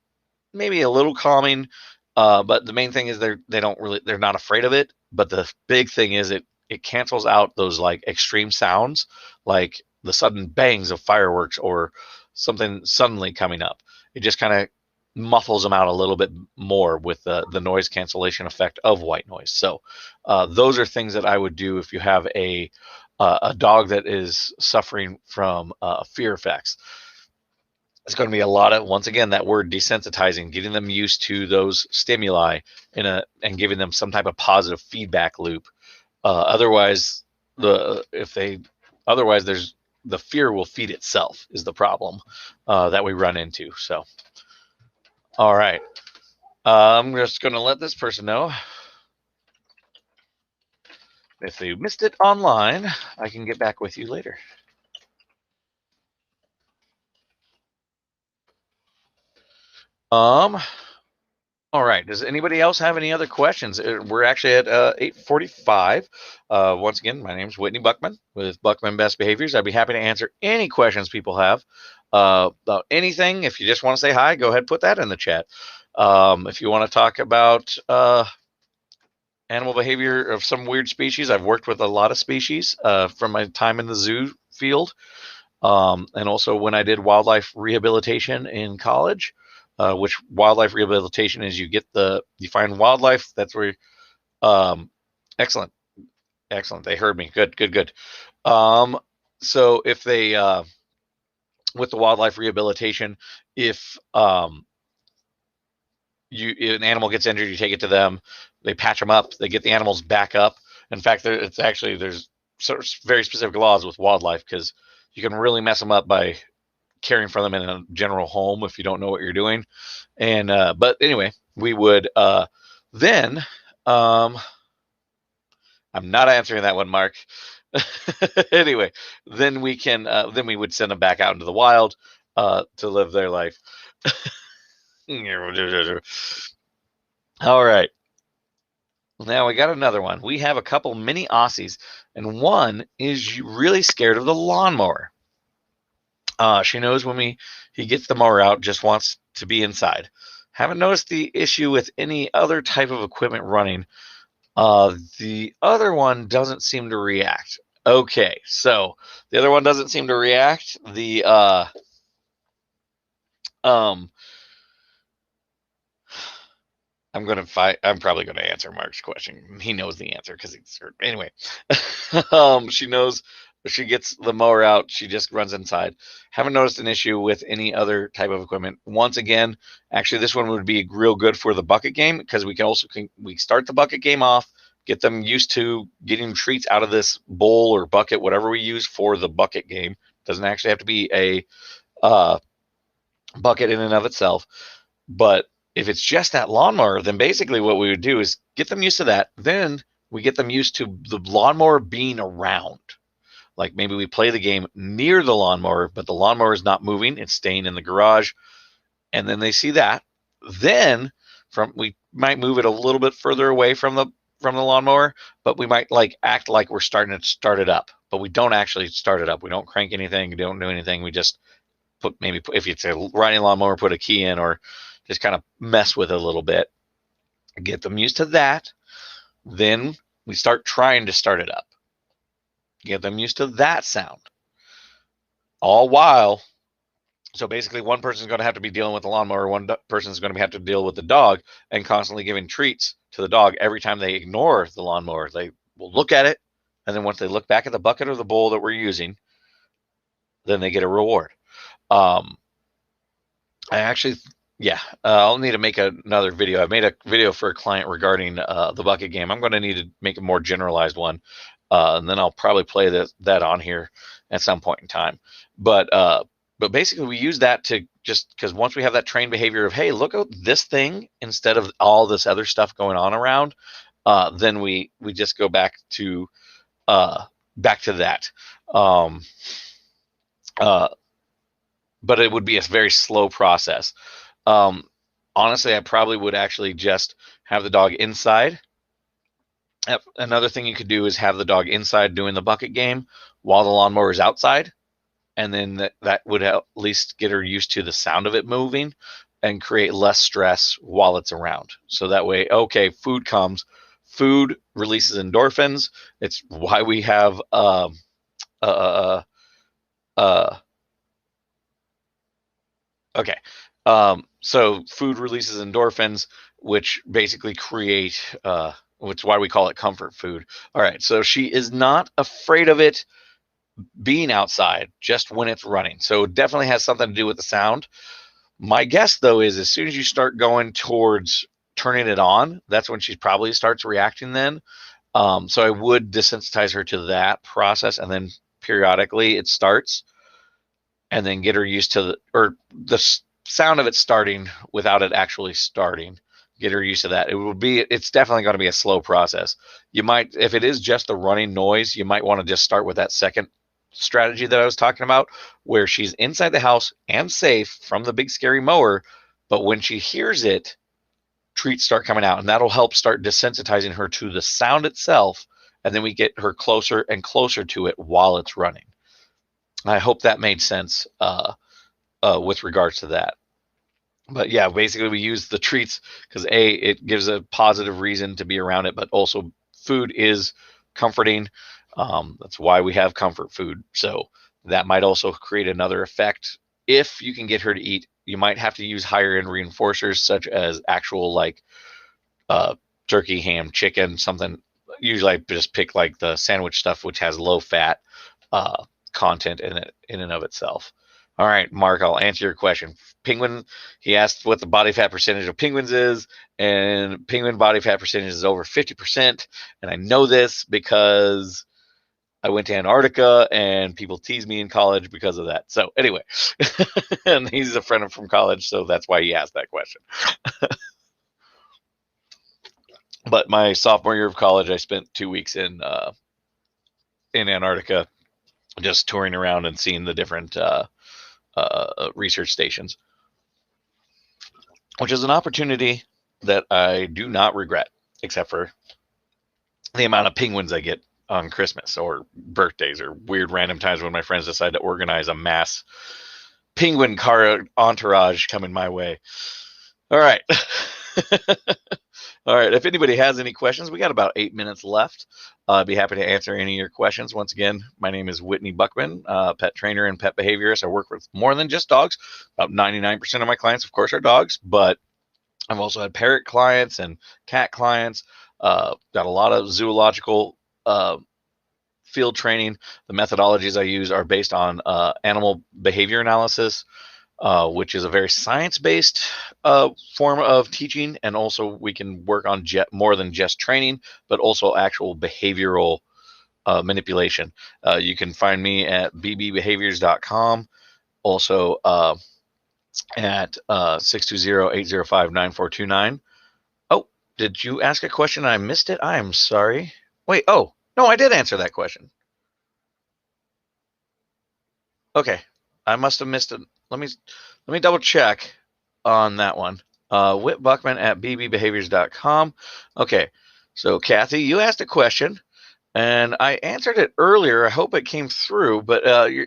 maybe a little calming, but the main thing is they're not afraid of it. But the big thing is it cancels out those like extreme sounds, like the sudden bangs of fireworks or something suddenly coming up. It just kind of muffles them out a little bit more with the noise cancellation effect of white noise. So those are things that I would do if you have a dog that is suffering from fear effects. It's going to be a lot of, once again, that word desensitizing, getting them used to those stimuli and giving them some type of positive feedback loop. Otherwise, there's the fear will feed itself is the problem that we run into. So, all right, I'm just going to let this person know. If you missed it online, I can get back with you later. All right. Does anybody else have any other questions? We're actually at 8:45. Once again, my name is Whitney Buckman with Buckman Best Behaviors. I'd be happy to answer any questions people have about anything. If you just want to say hi, go ahead and put that in the chat. If you want to talk about animal behavior of some weird species, I've worked with a lot of species from my time in the zoo field, and also when I did wildlife rehabilitation in college. Which wildlife rehabilitation is? You find wildlife. That's where. Excellent. They heard me. Good. So if they with the wildlife rehabilitation, if an animal gets injured, you take it to them. They patch them up. They get the animals back up. In fact, there's very specific laws with wildlife because you can really mess them up by caring for them in a general home if you don't know what you're doing. And but anyway, we would then I'm not answering that one, Mark. Anyway, then we would send them back out into the wild to live their life. All right. Now we got another one. We have a couple mini Aussies, and one is really scared of the lawnmower. She knows when he gets the mower out, just wants to be inside. Haven't noticed the issue with any other type of equipment running. The other one doesn't seem to react. Okay, so the other one doesn't seem to react. I'm probably gonna answer Mark's question. He knows the answer because anyway. She knows. She gets the mower out. She just runs inside. Haven't noticed an issue with any other type of equipment. Once again, actually, this one would be real good for the bucket game because we start the bucket game off, get them used to getting treats out of this bowl or bucket, whatever we use for the bucket game. Doesn't actually have to be a bucket in and of itself. But if it's just that lawnmower, then basically what we would do is get them used to that. Then we get them used to the lawnmower being around. Like maybe we play the game near the lawnmower, but the lawnmower is not moving. It's staying in the garage. And then they see that. Then we might move it a little bit further away from the lawnmower, but we might act like we're starting to start it up. But we don't actually start it up. We don't crank anything. We don't do anything. We just if it's a riding lawnmower, put a key in or just kind of mess with it a little bit. Get them used to that. Then we start trying to start it up. Get them used to that sound. All while, so basically one person's going to have to be dealing with the lawnmower, one person's going to have to deal with the dog and constantly giving treats to the dog every time they ignore the lawnmower. They will look at it, and then once they look back at the bucket or the bowl that we're using, then they get a reward. I'll need to make another video. I've made a video for a client regarding the bucket game. I'm going to need to make a more generalized one. And then I'll probably play that on here at some point in time. But basically we use that to just because once we have that trained behavior of, hey, look at this thing instead of all this other stuff going on around, then we just go back to that. But it would be a very slow process. Honestly, I probably would actually just have the dog inside. Another thing you could do is have the dog inside doing the bucket game while the lawnmower is outside. And then that would at least get her used to the sound of it moving and create less stress while it's around. So that way, okay, food comes. Food releases endorphins. It's why we have Okay. So food releases endorphins, which basically create, which is why we call it comfort food. All right. So she is not afraid of it being outside, just when it's running. So it definitely has something to do with the sound. My guess, though, is as soon as you start going towards turning it on, that's when she probably starts reacting then. So I would desensitize her to that process, and then periodically it starts, and then get her used to the sound of it starting without it actually starting. Get her used to that. It's definitely going to be a slow process. You might, if it is just the running noise, you might want to just start with that second strategy that I was talking about, where she's inside the house and safe from the big scary mower, but when she hears it, treats start coming out, and that'll help start desensitizing her to the sound itself, and then we get her closer and closer to it while it's running. I hope that made sense with regards to that. But yeah, basically we use the treats because it gives a positive reason to be around it, but also food is comforting. That's why we have comfort food. So that might also create another effect. If you can get her to eat, you might have to use higher end reinforcers such as actual like turkey, ham, chicken, something. Usually I just pick like the sandwich stuff, which has low fat content in it in and of itself. All right, Mark, I'll answer your question. Penguin, he asked what the body fat percentage of penguins is, and penguin body fat percentage is over 50%. And I know this because I went to Antarctica and people tease me in college because of that. So anyway, and he's a friend from college, so that's why he asked that question. But my sophomore year of college, I spent 2 weeks in Antarctica, just touring around and seeing the different research stations, which is an opportunity that I do not regret, except for the amount of penguins I get on Christmas or birthdays or weird random times when my friends decide to organize a mass penguin car entourage coming my way. All right. All right. If anybody has any questions, we got about 8 minutes left. I'd be happy to answer any of your questions. Once again, my name is Whitney Buckman, pet trainer and pet behaviorist. I work with more than just dogs. About 99% of my clients, of course, are dogs, but I've also had parrot clients and cat clients. Got a lot of zoological field training. The methodologies I use are based on animal behavior analysis, which is a very science-based form of teaching. And also we can work on more than just training, but also actual behavioral manipulation. You can find me at bbbehaviors.com. Also at 620-805-9429. Oh, did you ask a question and I missed it? I am sorry. Wait, oh, no, I did answer that question. Okay, I must have missed it. Let me double check on that one. Whit Buckman at bbbehaviors.com. Okay, so Kathy, you asked a question, and I answered it earlier. I hope it came through. But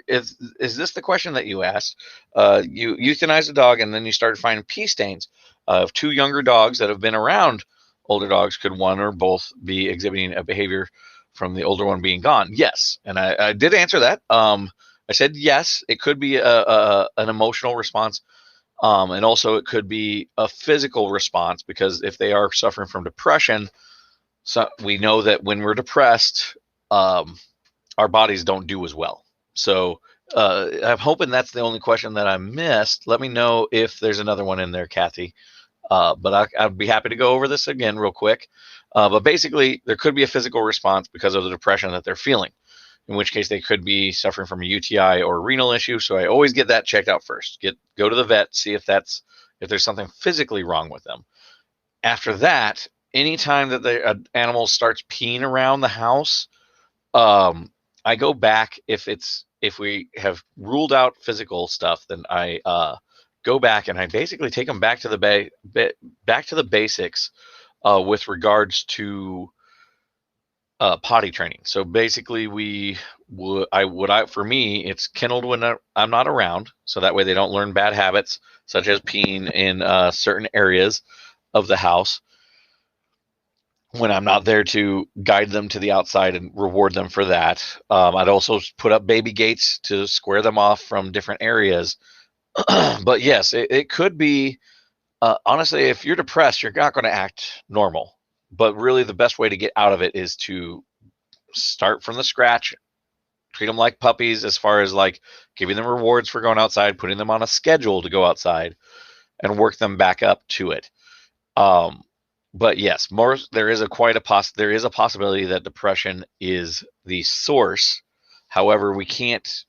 is this the question that you asked? You euthanized a dog, and then you started finding pee stains of two younger dogs that have been around older dogs. Could one or both be exhibiting a behavior from the older one being gone? Yes, and I did answer that. I said yes. It could be an emotional response, and also it could be a physical response, because if they are suffering from depression, so we know that when we're depressed, our bodies don't do as well. So I'm hoping that's the only question that I missed. Let me know if there's another one in there, Kathy. But I'd be happy to go over this again real quick. But basically, there could be a physical response because of the depression that they're feeling, in which case they could be suffering from a UTI or a renal issue. So I always get that checked out first. Go to the vet, see if there's something physically wrong with them. After that, anytime that the animal starts peeing around the house, I go back. If we have ruled out physical stuff, then I go back and I basically take them back to the basics with regards to potty training. So basically, for me, it's kenneled when I'm not around, so that way they don't learn bad habits such as peeing in certain areas of the house. when I'm not there to guide them to the outside and reward them for that. I'd also put up baby gates to square them off from different areas. But yes, it could be, honestly, if you're depressed, you're not going to act normal. But really, the best way to get out of it is to start from the scratch, treat them like puppies as far as like giving them rewards for going outside, putting them on a schedule to go outside, and work them back up to it. Um, but yes, there is a possibility that depression is the source. However, we can't.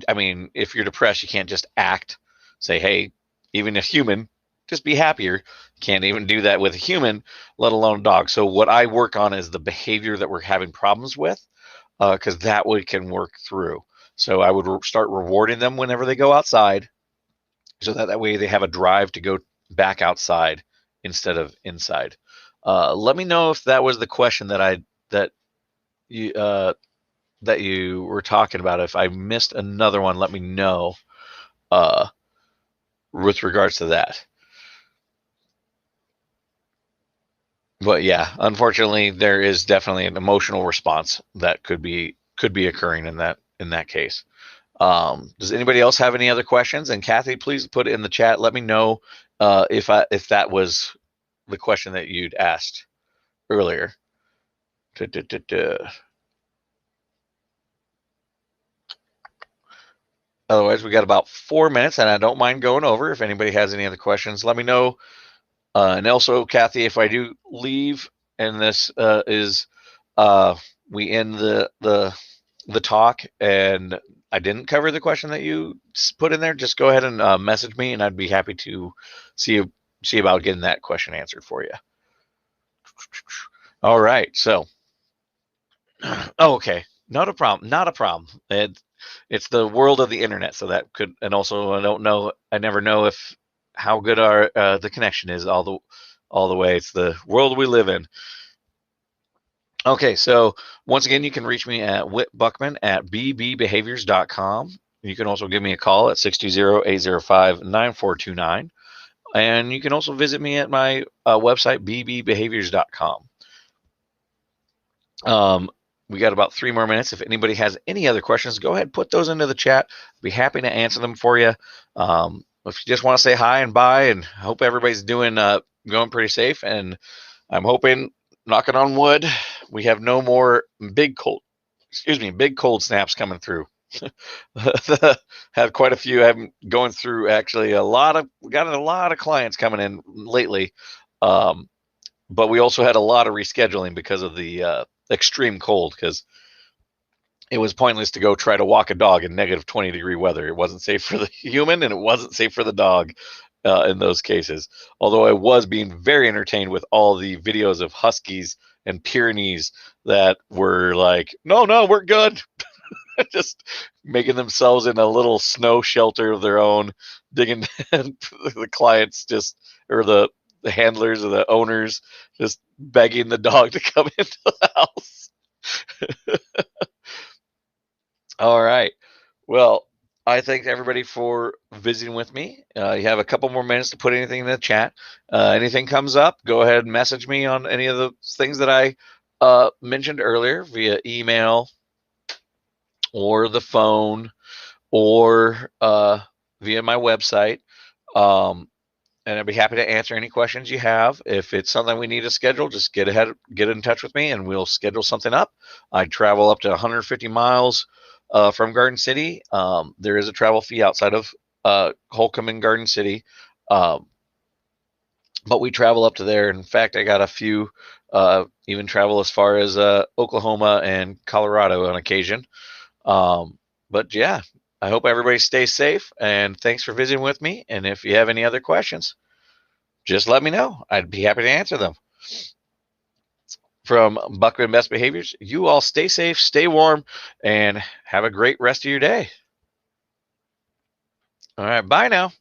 I mean, if you're depressed, you can't just act, say, "Hey, even a human, just be happier." Can't even do that with a human, let alone a dog. So what I work on is the behavior that we're having problems with, because that we can work through. So I would start rewarding them whenever they go outside, so that way they have a drive to go back outside instead of inside. Let me know if that was the question that you that you were talking about. If I missed another one, let me know with regards to that. But yeah, unfortunately, there is definitely an emotional response that could be occurring in that case. Does anybody else have any other questions? And Kathy, please put it in the chat. Let me know if that was the question that you'd asked earlier. Otherwise, we got about 4 minutes, and I don't mind going over. If anybody has any other questions, let me know. And also, Kathy, if I do leave, and this is we end the talk, and I didn't cover the question that you put in there, just go ahead and message me, and I'd be happy to see about getting that question answered for you. All right, so oh, okay, not a problem, not a problem. It's the world of the internet, so that could, and also I never know if how good our the connection is all the way. It's the world we live in. Okay, so once again, you can reach me at whitbuckman@bbbehaviors.com. You can also give me a call at 620-805-9429. And you can also visit me at my website, bbbehaviors.com. We got about 3 more minutes. If anybody has any other questions, go ahead, put those into the chat. I'll be happy to answer them for you. If you just want to say hi and bye, and hope everybody's going pretty safe. And I'm hoping, knocking on wood, we have no more big cold snaps coming through. Have quite a few. I'm going through actually got a lot of clients coming in lately. But we also had a lot of rescheduling because of the extreme cold, because it was pointless to go try to walk a dog in negative 20-degree weather. It wasn't safe for the human, and it wasn't safe for the dog in those cases. Although I was being very entertained with all the videos of huskies and Pyrenees that were like, no, we're good. Just making themselves in a little snow shelter of their own, digging the clients or the handlers or the owners just begging the dog to come into the house. All right. Well, I thank everybody for visiting with me. You have a couple more minutes to put anything in the chat. Anything comes up, go ahead and message me on any of the things that I mentioned earlier via email or the phone or via my website. And I'd be happy to answer any questions you have. If it's something we need to schedule, just get in touch with me, and we'll schedule something up. I travel up to 150 miles from Garden City. There is a travel fee outside of Holcomb and Garden City, but we travel up to there. In fact, I got a few even travel as far as Oklahoma and Colorado on occasion. But yeah, I hope everybody stays safe, and thanks for visiting with me. And if you have any other questions, just let me know. I'd be happy to answer them. From Buckman Best Behaviors, you all stay safe, stay warm, and have a great rest of your day. All right, bye now.